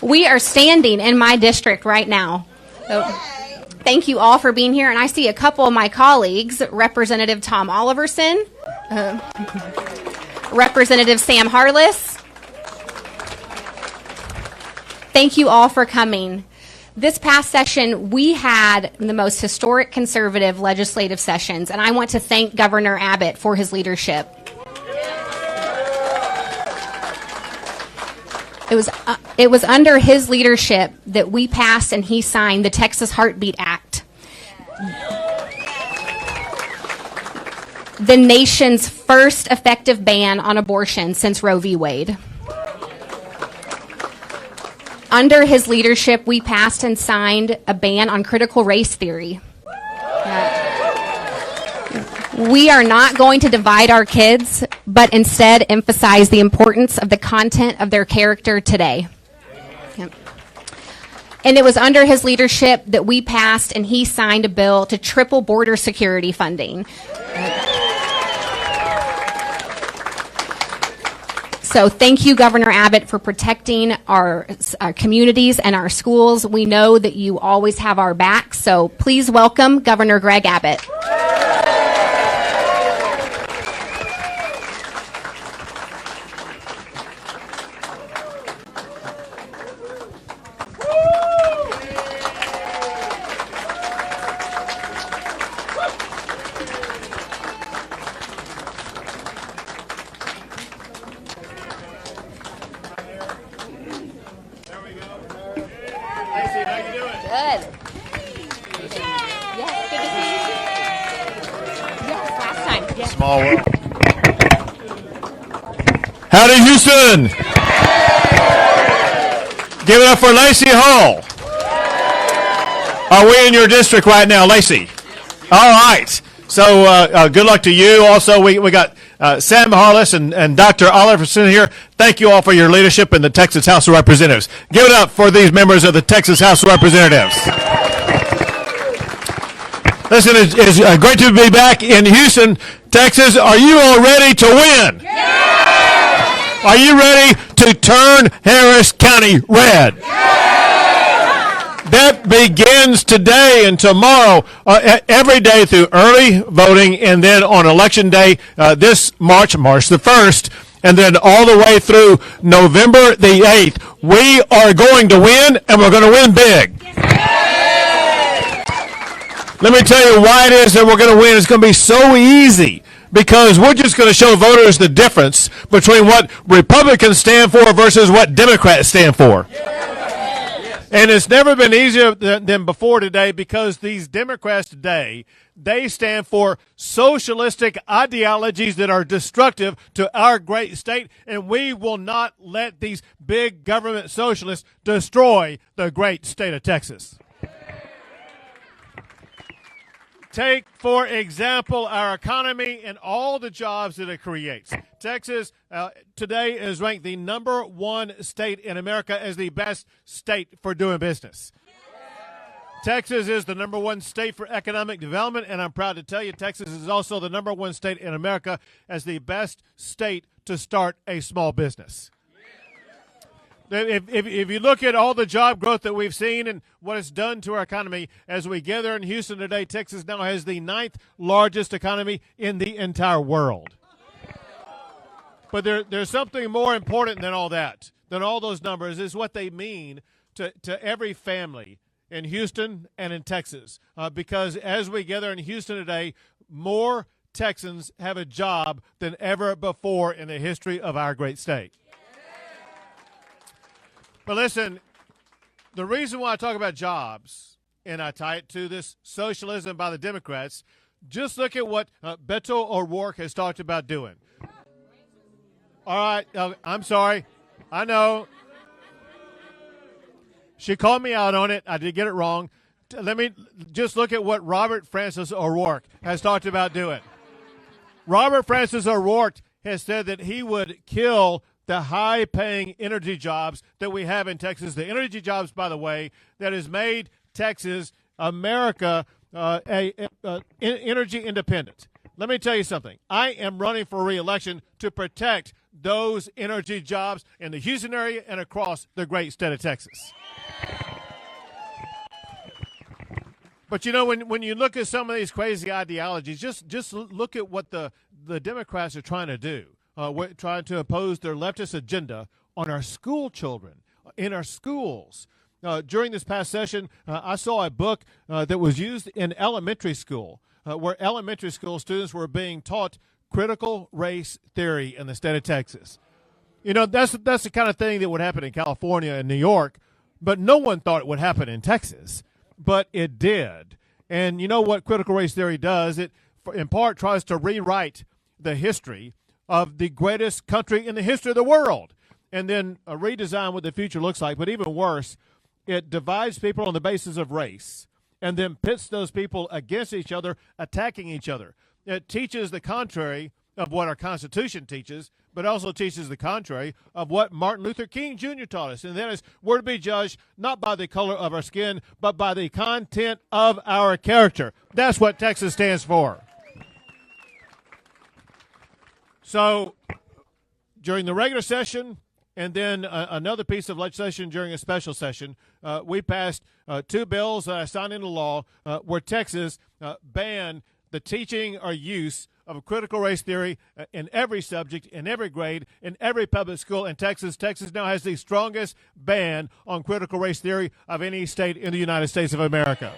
We are standing in my district right now. So, thank you all for being here. And I see a couple of my colleagues, Representative Tom Oliverson, Representative Sam Harless. Thank you all for coming. This past session, we had the most historic conservative legislative sessions, and I want to thank Governor Abbott for his leadership. It was under his leadership that we passed and he signed the Texas Heartbeat Act, the nation's first effective ban on abortion since Roe v. Wade. Under his leadership, we passed and signed a ban on critical race theory. We are not going to divide our kids, but instead emphasize the importance of the content of their character today. Yep. And it was under his leadership that we passed and he signed a bill to triple border security funding. So thank you, Governor Abbott, for protecting our communities and our schools. We know that you always have our back, so please welcome Governor Greg Abbott. Small world. Howdy, Houston! Give it up for Lacey Hall. Are we in your district right now, Lacey? All right. So good luck to you. Also, we got Sam Harless and Dr. Oliverson here. Thank you all for your leadership in the Texas House of Representatives. Give it up for these members of the Texas House of Representatives. Listen, it's great to be back in Houston, Texas. Are you all ready to win? Yeah! Are you ready to turn Harris County red? Yeah! That begins today and tomorrow, every day through early voting, and then on Election Day, this March the 1st, and then all the way through November the 8th. We are going to win, and we're going to win big. Let me tell you why it is that we're going to win. It's going to be so easy because we're just going to show voters the difference between what Republicans stand for versus what Democrats stand for. And it's never been easier than before today because these Democrats today, they stand for socialistic ideologies that are destructive to our great state, and we will not let these big government socialists destroy the great state of Texas. Take, for example, our economy and all the jobs that it creates. Texas today is ranked the #1 state in America as the best state for doing business. Texas is the #1 state for economic development, and I'm proud to tell you Texas is also the #1 state in America as the best state to start a small business. If you look at all the job growth that we've seen and what it's done to our economy, as we gather in Houston today, Texas now has the 9th largest economy in the entire world. But there's something more important than all that, than all those numbers, is what they mean to every family in Houston and in Texas. Because as we gather in Houston today, more Texans have a job than ever before in the history of our great state. But listen, the reason why I talk about jobs, and I tie it to this socialism by the Democrats, just look at what Beto O'Rourke has talked about doing. All right, I'm sorry. I know. She called me out on it. I did get it wrong. Let me just look at what Robert Francis O'Rourke has talked about doing. Robert Francis O'Rourke has said that he would kill the high-paying energy jobs that we have in Texas. The energy jobs, by the way, that has made Texas, America, energy independent. Let me tell you something. I am running for re-election to protect those energy jobs in the Houston area and across the great state of Texas. But, you know, when you look at some of these crazy ideologies, just look at what the Democrats are trying to do. Trying to impose their leftist agenda on our school children, in our schools. During this past session, I saw a book that was used in elementary school, where elementary school students were being taught critical race theory in the state of Texas. You know, that's the kind of thing that would happen in California and New York, but no one thought it would happen in Texas. But it did. And you know what critical race theory does? It, in part, tries to rewrite the history of the greatest country in the history of the world, and then redesign what the future looks like. But even worse, it divides people on the basis of race and then pits those people against each other, attacking each other. It teaches the contrary of what our Constitution teaches, but also teaches the contrary of what Martin Luther King Jr. taught us, and that is we're to be judged not by the color of our skin, but by the content of our character. That's what Texas stands for. So during the regular session and then another piece of legislation during a special session, we passed two bills that I signed into law where Texas banned the teaching or use of critical race theory in every subject, in every grade, in every public school in Texas. Texas now has the strongest ban on critical race theory of any state in the United States of America.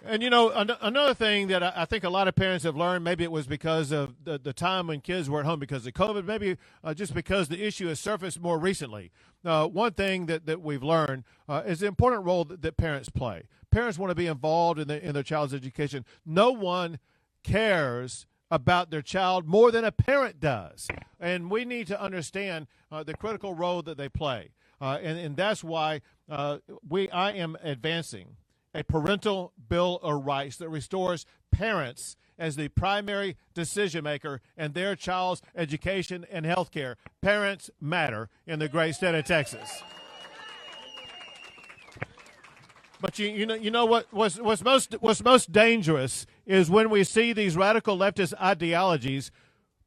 And, you know, another thing that I think a lot of parents have learned, maybe it was because of the time when kids were at home because of COVID, maybe just because the issue has surfaced more recently. One thing that we've learned is the important role that parents play. Parents want to be involved in their child's education. No one cares about their child more than a parent does. And we need to understand the critical role that they play. And that's why I am advancing a parental bill of rights that restores parents as the primary decision maker in their child's education and health care. Parents matter in the great state of Texas. But you know what's most dangerous is when we see these radical leftist ideologies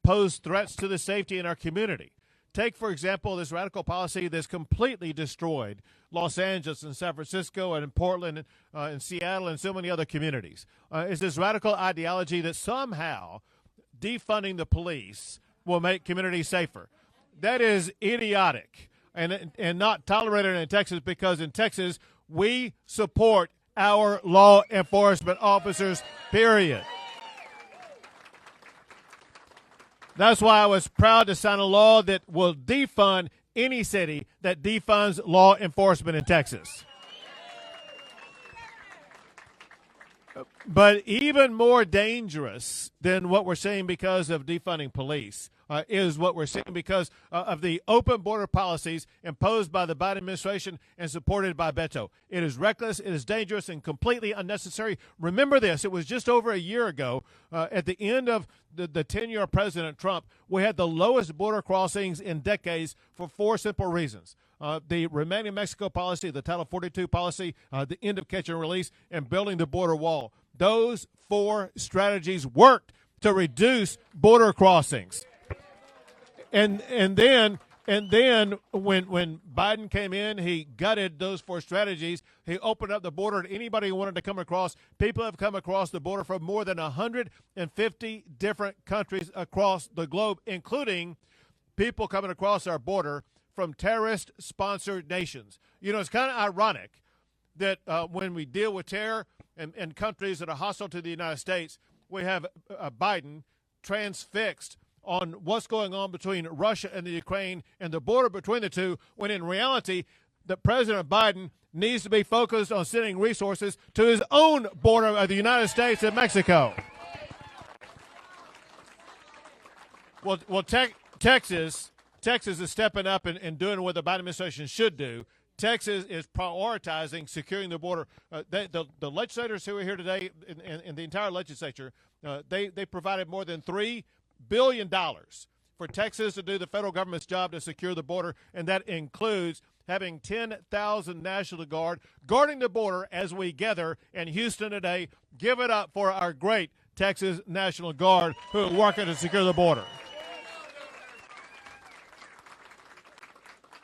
pose threats to the safety in our community. Take, for example, this radical policy that's completely destroyed Los Angeles and San Francisco and in Portland and Seattle and so many other communities. It's this radical ideology that somehow defunding the police will make communities safer. That is idiotic and not tolerated in Texas, because in Texas we support our law enforcement officers, period. That's why I was proud to sign a law that will defund any city that defunds law enforcement in Texas. But even more dangerous than what we're seeing because of defunding police is what we're seeing because of the open border policies imposed by the Biden administration and supported by Beto. It is reckless, it is dangerous, and completely unnecessary. Remember this, it was just over a year ago, at the end of the tenure of President Trump, we had the lowest border crossings in decades for four simple reasons. The remaining Mexico policy, the Title 42 policy, the end of catch and release, and building the border wall. Those four strategies worked to reduce border crossings. And then when Biden came in, he gutted those four strategies. He opened up the border to anybody who wanted to come across. People have come across the border from more than 150 different countries across the globe, including people coming across our border from terrorist-sponsored nations. You know, it's kind of ironic that when we deal with terror and countries that are hostile to the United States, we have Biden transfixed on what's going on between Russia and the Ukraine and the border between the two, when in reality, the President Biden needs to be focused on sending resources to his own border of the United States and Mexico. Well, Texas is stepping up and doing what the Biden administration should do. Texas is prioritizing securing the border. The legislators who are here today in the entire legislature, they provided more than $3 billion for Texas to do the federal government's job to secure the border, and that includes having 10,000 National Guard guarding the border as we gather in Houston today. Give it up for our great Texas. Texas National Guard who are working to secure the border.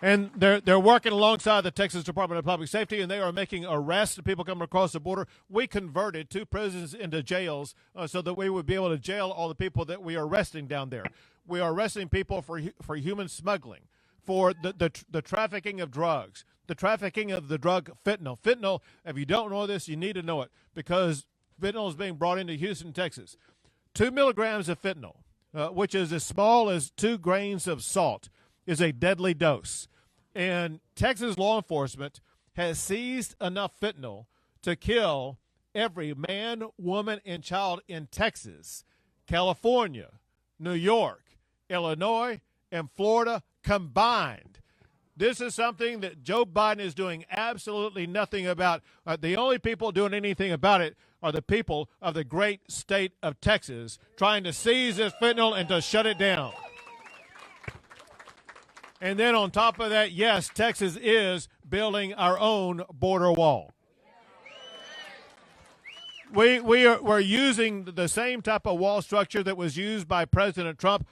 And they're working alongside the Texas Department of Public Safety, and they are making arrests of people coming across the border. We converted 2 prisons into jails so that we would be able to jail all the people that we are arresting down there. We are arresting people for human smuggling, for the trafficking of drugs, the trafficking of the drug fentanyl. Fentanyl, if you don't know this, you need to know it, because fentanyl is being brought into Houston, Texas. 2 milligrams of fentanyl, which is as small as 2 grains of salt, is a deadly dose. And Texas law enforcement has seized enough fentanyl to kill every man, woman, and child in Texas, California, New York, Illinois, and Florida combined. This is something that Joe Biden is doing absolutely nothing about. The only people doing anything about it are the people of the great state of Texas trying to seize this fentanyl and to shut it down. And then on top of that, yes, Texas is building our own border wall. We're using the same type of wall structure that was used by President Trump,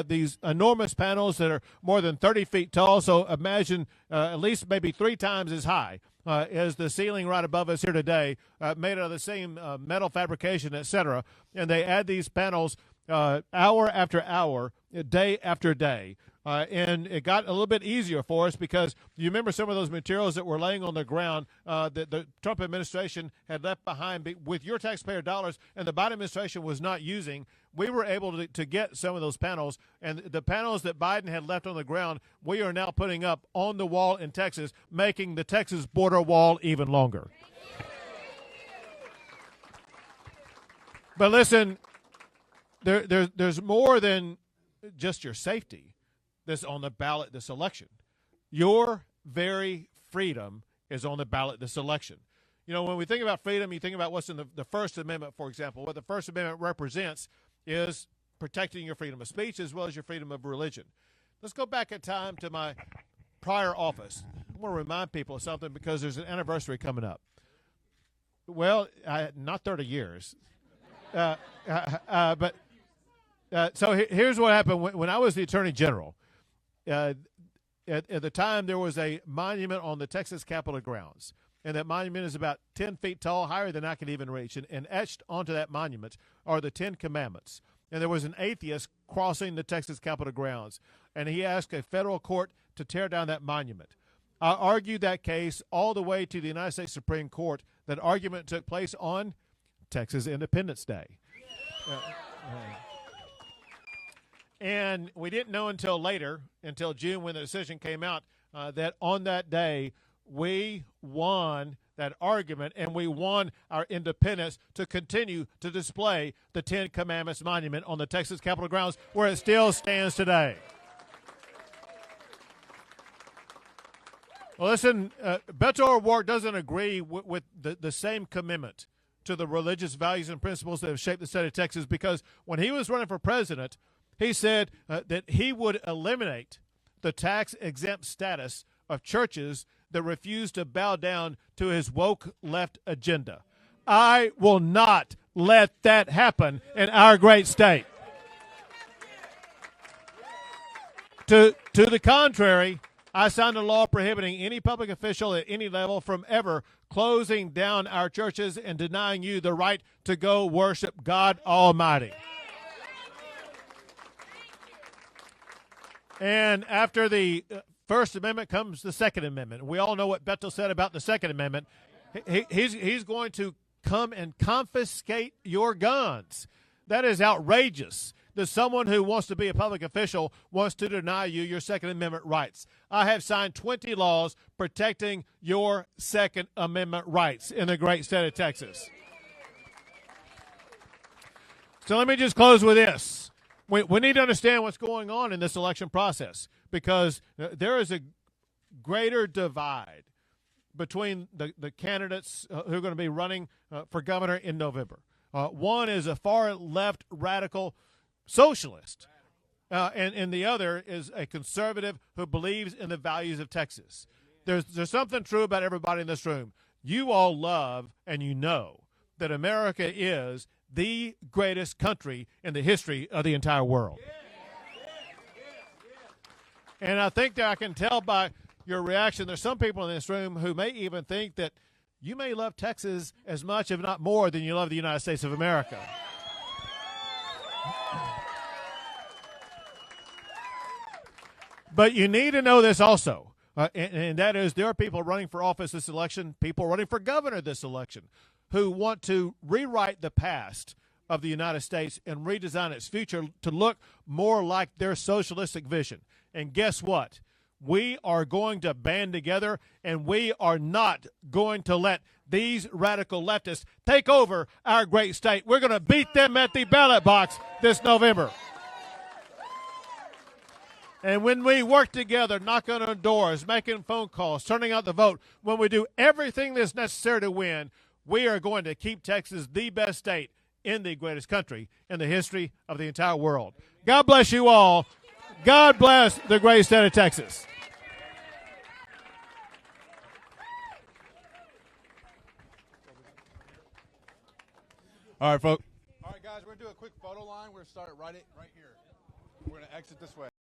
these enormous panels that are more than 30 feet tall. So imagine at least maybe 3 times as high as the ceiling right above us here today, made out of the same metal fabrication, etc. And they add these panels hour after hour, day after day. And it got a little bit easier for us because you remember some of those materials that were laying on the ground that the Trump administration had left behind with your taxpayer dollars and the Biden administration was not using. We were able to get some of those panels, and the panels that Biden had left on the ground, we are now putting up on the wall in Texas, making the Texas border wall even longer. But listen, there's more than just your safety that's on the ballot this election. Your very freedom is on the ballot this election. You know, when we think about freedom, you think about what's in the First Amendment, for example. What the First Amendment represents is protecting your freedom of speech as well as your freedom of religion. Let's go back in time to my prior office. I want to remind people of something because there's an anniversary coming up. Well, not 30 years. So here's what happened. When I was the Attorney General, at the time, there was a monument on the Texas Capitol grounds, and that monument is about 10 feet tall, higher than I could even reach, and etched onto that monument are the 10 Commandments. And there was an atheist crossing the Texas Capitol grounds, and he asked a federal court to tear down that monument. I argued that case all the way to the United States Supreme Court. That argument took place on Texas Independence Day. And we didn't know until later, until June when the decision came out, that on that day we won that argument and we won our independence to continue to display the 10 Commandments monument on the Texas Capitol grounds where it still stands today. Well, listen, Beto O'Rourke doesn't agree with the same commitment to the religious values and principles that have shaped the state of Texas, because when he was running for president, he said that he would eliminate the tax-exempt status of churches that refuse to bow down to his woke left agenda. I will not let that happen in our great state. To the contrary, I signed a law prohibiting any public official at any level from ever closing down our churches and denying you the right to go worship God Almighty. And after the First Amendment comes the Second Amendment. We all know what Beto said about the Second Amendment. He's going to come and confiscate your guns. That is outrageous that someone who wants to be a public official wants to deny you your Second Amendment rights. I have signed 20 laws protecting your Second Amendment rights in the great state of Texas. So let me just close with this. We need to understand what's going on in this election process, because there is a greater divide between the candidates who are going to be running for governor in November. One is a far-left radical socialist, and the other is a conservative who believes in the values of Texas. There's something true about everybody in this room. You all love and you know that America is the greatest country in the history of the entire world. And I think that I can tell by your reaction, there's some people in this room who may even think that you may love Texas as much, if not more, than you love the United States of America. But you need to know this also, and that is there are people running for office this election, people running for governor this election, who want to rewrite the past of the United States and redesign its future to look more like their socialistic vision. And guess what? We are going to band together, and we are not going to let these radical leftists take over our great state. We're going to beat them at the ballot box this November. And when we work together, knocking on doors, making phone calls, turning out the vote, when we do everything that's necessary to win, we are going to keep Texas the best state in the greatest country in the history of the entire world. God bless you all. God bless the great state of Texas. All right, folks. All right, guys, we're going to do a quick photo line. We're going to start right here. We're going to exit this way.